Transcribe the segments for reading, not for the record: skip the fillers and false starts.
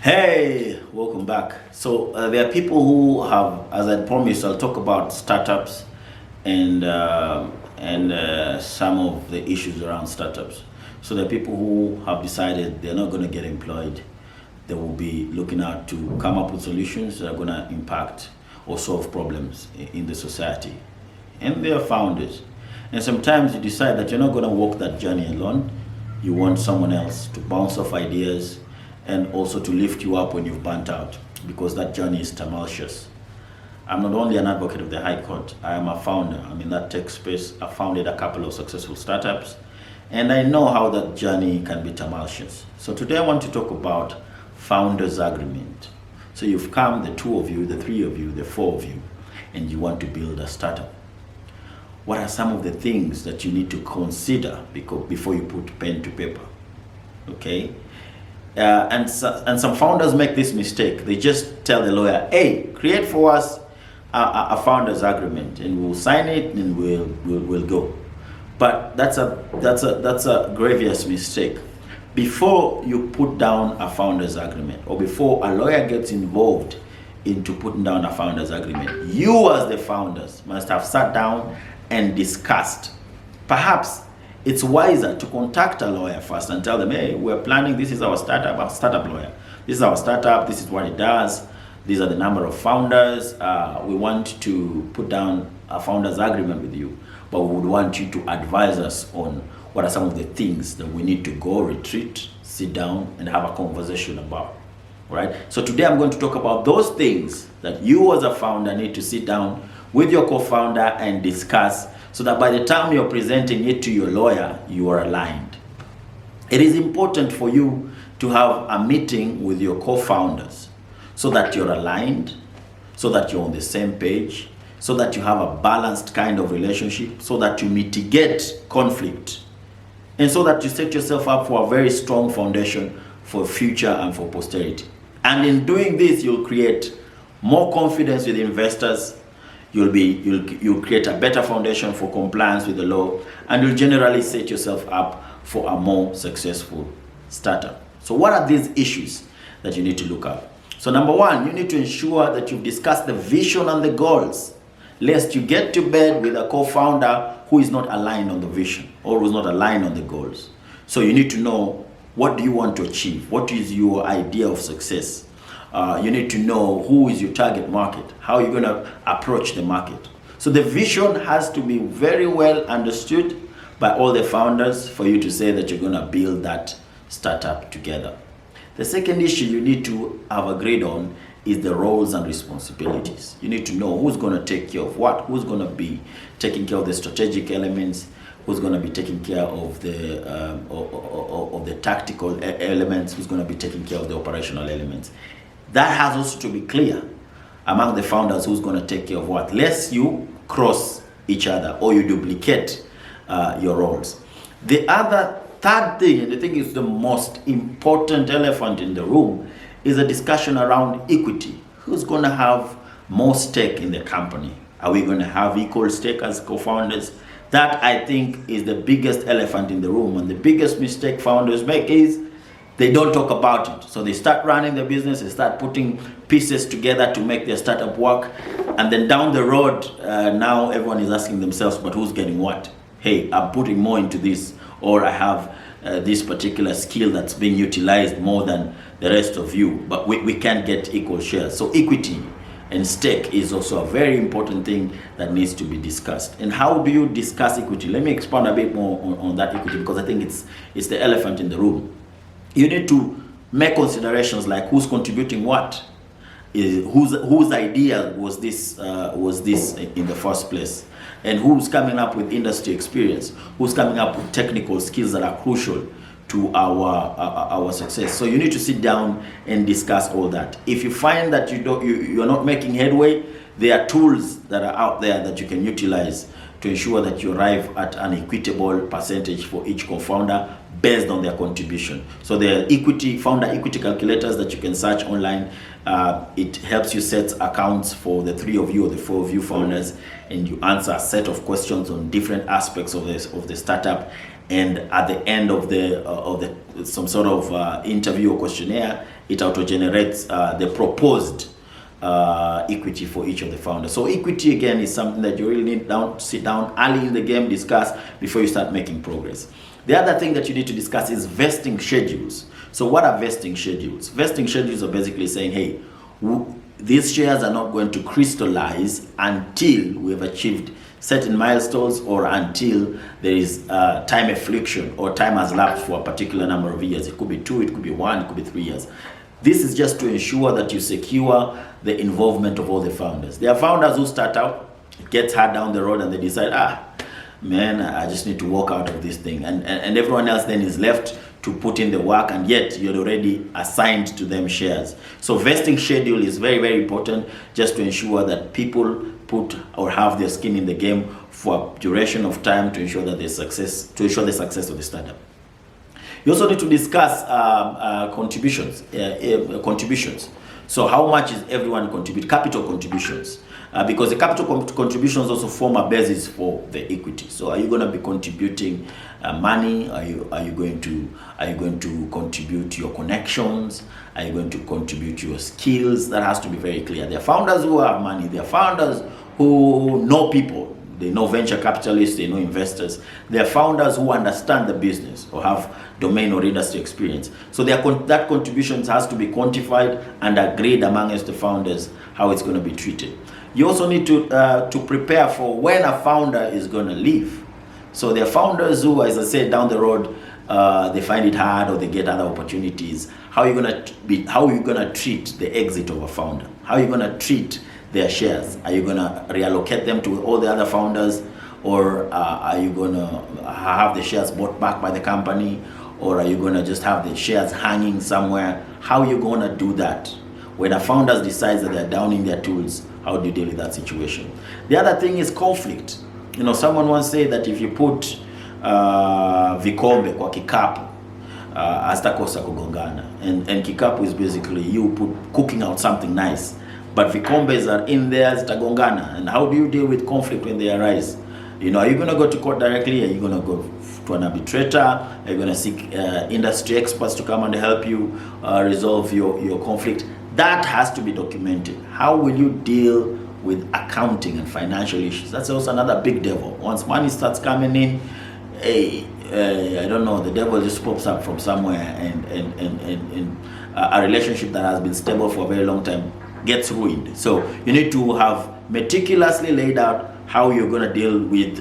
Hey, welcome back. There are people who have, as I promised, I'll talk about startups and some of the issues around startups. So there are people who have decided they're not going to get employed. They will be looking out to come up with solutions that are going to impact or solve problems in the society. And they are founders. And sometimes you decide that you're not going to walk that journey alone. You want someone else to bounce off ideas and also to lift you up when you've burnt out because that journey is tumultuous. I'm not only an advocate of the High Court, I am a founder. I'm in that tech space. I founded a couple of successful startups, and I know how that journey can be tumultuous. So today I want to talk about founders agreement. So you've come, the two of you, the three of you, the four of you, and you want to build a startup. What are some of the things that you need to consider before you put pen to paper? Okay? And some founders make this mistake. They just tell the lawyer, hey, create for us a founders agreement and we'll sign it and we'll go. But that's a grievous mistake. Before you put down a founders agreement or before a lawyer gets involved into putting down a founders agreement, you as the founders must have sat down and discussed. Perhaps it's wiser to contact a lawyer first and tell them, hey, we're planning, this is our startup lawyer. This is our startup, this is what it does, these are the number of founders. We want to put down a founders agreement with you, but we would want you to advise us on what are some of the things that we need to go retreat, sit down, and have a conversation about. Right? So today I'm going to talk about those things that you as a founder need to sit down with your co-founder and discuss so that by the time you're presenting it to your lawyer, you are aligned. It is important for you to have a meeting with your co-founders so that you're aligned, so that you're on the same page, so that you have a balanced kind of relationship, so that you mitigate conflict, and so that you set yourself up for a very strong foundation for future and for posterity. And in doing this, you'll create more confidence with investors. You'll create a better foundation for compliance with the law, and you'll generally set yourself up for a more successful startup. So what are these issues that you need to look at? So number one, you need to ensure that you've discussed the vision and the goals, lest you get to bed with a co-founder who is not aligned on the vision or who's not aligned on the goals. So you need to know, what do you want to achieve? What is your idea of success? You need to know who is your target market, how you're going to approach the market. So the vision has to be very well understood by all the founders for you to say that you're going to build that startup together. The second issue you need to have agreed on is the roles and responsibilities. You need to know who's going to take care of what, who's going to be taking care of the strategic elements, who's going to be taking care of the tactical elements, who's going to be taking care of the operational elements. That has also to be clear among the founders who's going to take care of what, lest you cross each other or you duplicate your roles. The other third thing, and I think is the most important elephant in the room, is a discussion around equity. Who's going to have more stake in the company? Are we going to have equal stake as co-founders? That, I think, is the biggest elephant in the room, and the biggest mistake founders make is they don't talk about it. So they start running their business, they start putting pieces together to make their startup work. And then down the road, now everyone is asking themselves, but who's getting what? Hey, I'm putting more into this, or I have this particular skill that's being utilized more than the rest of you, but we can't get equal shares. So equity and stake is also a very important thing that needs to be discussed. And how do you discuss equity? Let me expand a bit more on that equity, because I think it's the elephant in the room. You need to make considerations like who's contributing what, whose idea was this in the first place, and who's coming up with industry experience, who's coming up with technical skills that are crucial to our success. So you need to sit down and discuss all that. If you find that you're not making headway, there are tools that are out there that you can utilize to ensure that you arrive at an equitable percentage for each co-founder based on their contribution. So there are founder equity calculators that you can search online. It helps you set accounts for the three of you or the four of you founders, and you answer a set of questions on different aspects of the startup, and at the end of the some sort of interview or questionnaire, it auto generates the proposed equity for each of the founders. So equity again is something that you really need to sit down early in the game, discuss before you start making progress. The other thing that you need to discuss is vesting schedules. So what are vesting schedules? Vesting schedules are basically saying, hey, these shares are not going to crystallize until we have achieved certain milestones, or until there is time affliction or time has lapsed for a particular number of years. It could be 2, it could be 1, it could be 3 years. This is just to ensure that you secure the involvement of all the founders. There are founders who start out, it gets hard down the road, and they decide, man, I just need to walk out of this thing. And everyone else then is left to put in the work, and yet you're already assigned to them shares. So vesting schedule is very, very important, just to ensure that people put or have their skin in the game for a duration of time to ensure that the success of the startup. You also need to discuss contributions. So how much is everyone contribute? Capital contributions. Because the capital contributions also form a basis for the equity. So are you going to be contributing money? Are you going to contribute your connections? Are you going to contribute your skills? That has to be very clear. There are founders who have money. There are founders who know people. They know venture capitalists, they know investors. They are founders who understand the business or have domain or industry experience. So that contributions has to be quantified and agreed amongst the founders how it's going to be treated. You also need to prepare for when a founder is going to leave. So there are founders who, as I said, down the road, they find it hard or they get other opportunities. How are you going to treat the exit of a founder? How are you going to treat their shares? Are you going to reallocate them to all the other founders, or are you going to have the shares bought back by the company, or are you going to just have the shares hanging somewhere? How are you going to do that? When a founder decides that they're downing their tools, how do you deal with that situation? The other thing is conflict. Someone once said that if you put vikombe kwa kikapu, hazitakosa kugongana. And kikapu is basically you cooking out something nice, but vikombes are in there, zitagongana. And how do you deal with conflict when they arise? Are you going to go to court directly? Are you going to go to an arbitrator? Are you going to seek industry experts to come and help you resolve your conflict? That has to be documented. How will you deal with accounting and financial issues? That's also another big devil. Once money starts coming in, I don't know, the devil just pops up from somewhere, and a relationship that has been stable for a very long time gets ruined. So you need to have meticulously laid out how you're going to deal with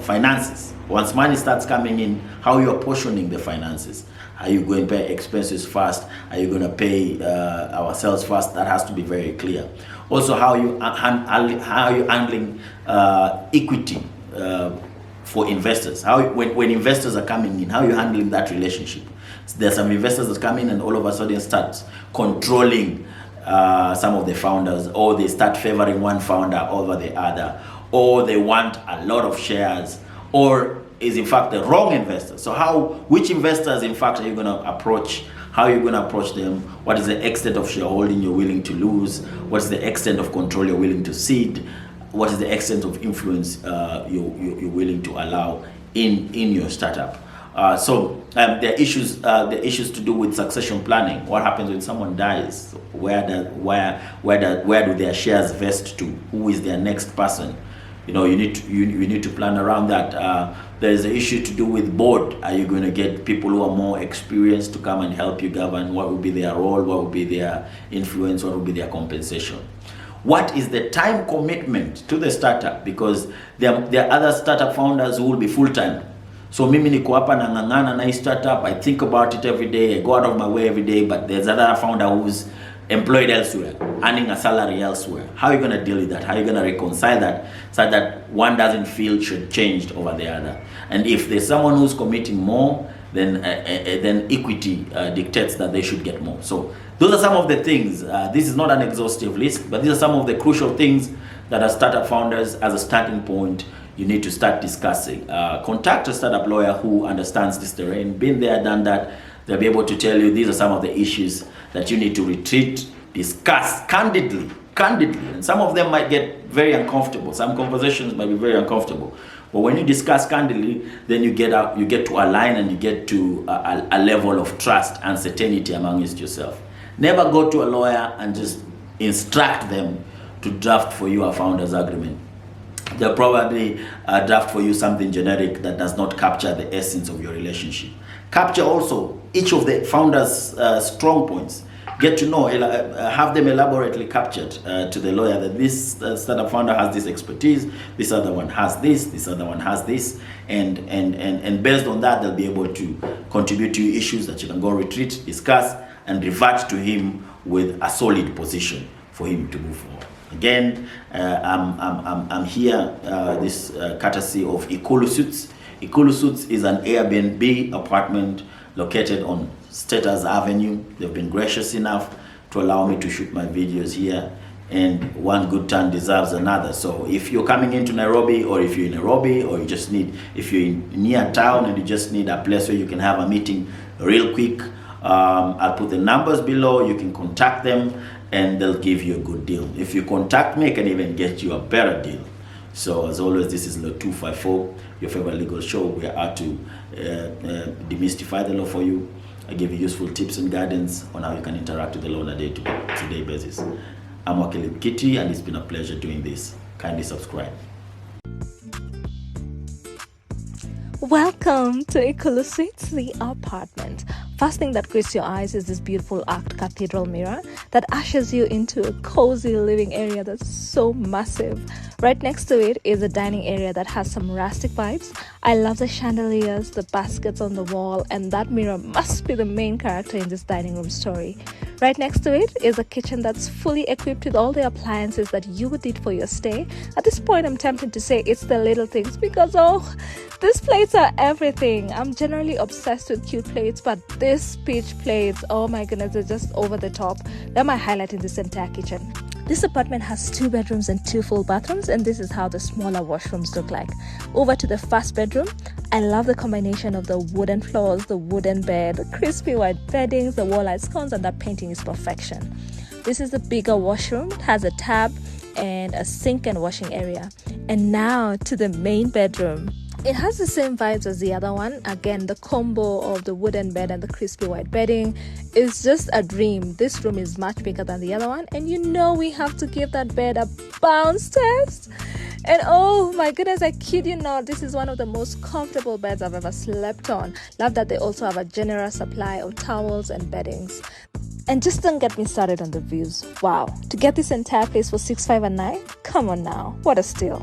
finances. Once money starts coming in, how you're portioning the finances. Are you going to pay expenses first? Are you going to pay ourselves first? That has to be very clear. Also, how you handling equity for investors. When investors are coming in, how are you handling that relationship? There's some investors that come in and all of a sudden start controlling some of the founders, or they start favoring one founder over the other, or they want a lot of shares, or is in fact the wrong investor. So which investors in fact are you going to approach? How are you going to approach them? What is the extent of shareholding you're willing to lose? What is the extent of control you're willing to cede? What is the extent of influence you're willing to allow in your startup? So there are issues to do with succession planning. What happens when someone dies? Where do their shares vest to? Who is their next person? You need to plan around that. There's an issue to do with board. Are you going to get people who are more experienced to come and help you govern? What will be their role? What will be their influence? What will be their compensation? What is the time commitment to the startup? Because there are other startup founders who will be full-time. So mimi niko hapa na ngangana na hii startup, I think about it every day, I go out of my way every day, but there's another founder who's employed elsewhere, earning a salary elsewhere. How are you going to deal with that? How are you going to reconcile that so that one doesn't feel changed over the other? And if there's someone who's committing more, then equity dictates that they should get more. So those are some of the things. This is not an exhaustive list, but these are some of the crucial things that as startup founders, as a starting point, you need to start discussing. Contact a startup lawyer who understands this terrain, been there, done that. They'll be able to tell you these are some of the issues that you need to discuss candidly candidly, and some of them might get very uncomfortable. Some conversations might be very uncomfortable. But when you discuss candidly, then you get to align, and you get to a level of trust and certainty amongst yourself. Never go to a lawyer and just instruct them to draft for you a founder's agreement. They'll probably draft for you something generic that does not capture the essence of your relationship. Capture also each of the founders' strong points. Get to know, have them elaborately captured to the lawyer that this startup founder has this expertise, this other one has this other one has this, and based on that, they'll be able to contribute to issues that you can go retreat, discuss, and revert to him with a solid position for him to move forward. Again, I'm here, this courtesy of Ikulu Suites. Ikulu Suites is an Airbnb apartment located on Status Avenue. They've been gracious enough to allow me to shoot my videos here, and one good turn deserves another. So if you're coming into Nairobi, or if you're in Nairobi, or if you're near town and you just need a place where you can have a meeting real quick, I'll put the numbers below. You can contact them and they'll give you a good deal. If you contact me, I can even get you a better deal. So as always, this is Law 254, your favorite legal show. We are out to demystify the law for you. I give you useful tips and guidance on how you can interact with the law on a day-to-day basis. I'm Wakili Kitty, and it's been a pleasure doing this. Kindly subscribe. Welcome to Ikulu Suites, the apartment. First thing that greets your eyes is this beautiful arched cathedral mirror that ushers you into a cozy living area that's so massive. Right next to it is a dining area that has some rustic vibes. I love the chandeliers, the baskets on the wall, and that mirror must be the main character in this dining room story. Right next to it is a kitchen that's fully equipped with all the appliances that you would need for your stay. At this point, I'm tempted to say it's the little things because, these plates are everything. I'm generally obsessed with cute plates, but these peach plates, oh my goodness, they're just over the top. They're my highlight in this entire kitchen. This apartment has 2 bedrooms and 2 full bathrooms, and this is how the smaller washrooms look like. Over to the first bedroom, I love the combination of the wooden floors, the wooden bed, the crispy white beddings, the wall-art scones, and that painting is perfection. This is the bigger washroom. It has a tub and a sink and washing area. And now to the main bedroom. It has the same vibes as the other one. Again, the combo of the wooden bed and the crispy white bedding is just a dream. This room is much bigger than the other one, and we have to give that bed a bounce test. And oh my goodness, I kid you not, this is one of the most comfortable beds I've ever slept on. Love that they also have a generous supply of towels and beddings. And just don't get me started on the views. Wow, to get this entire place for $6,500 a night? Come on now, what a steal.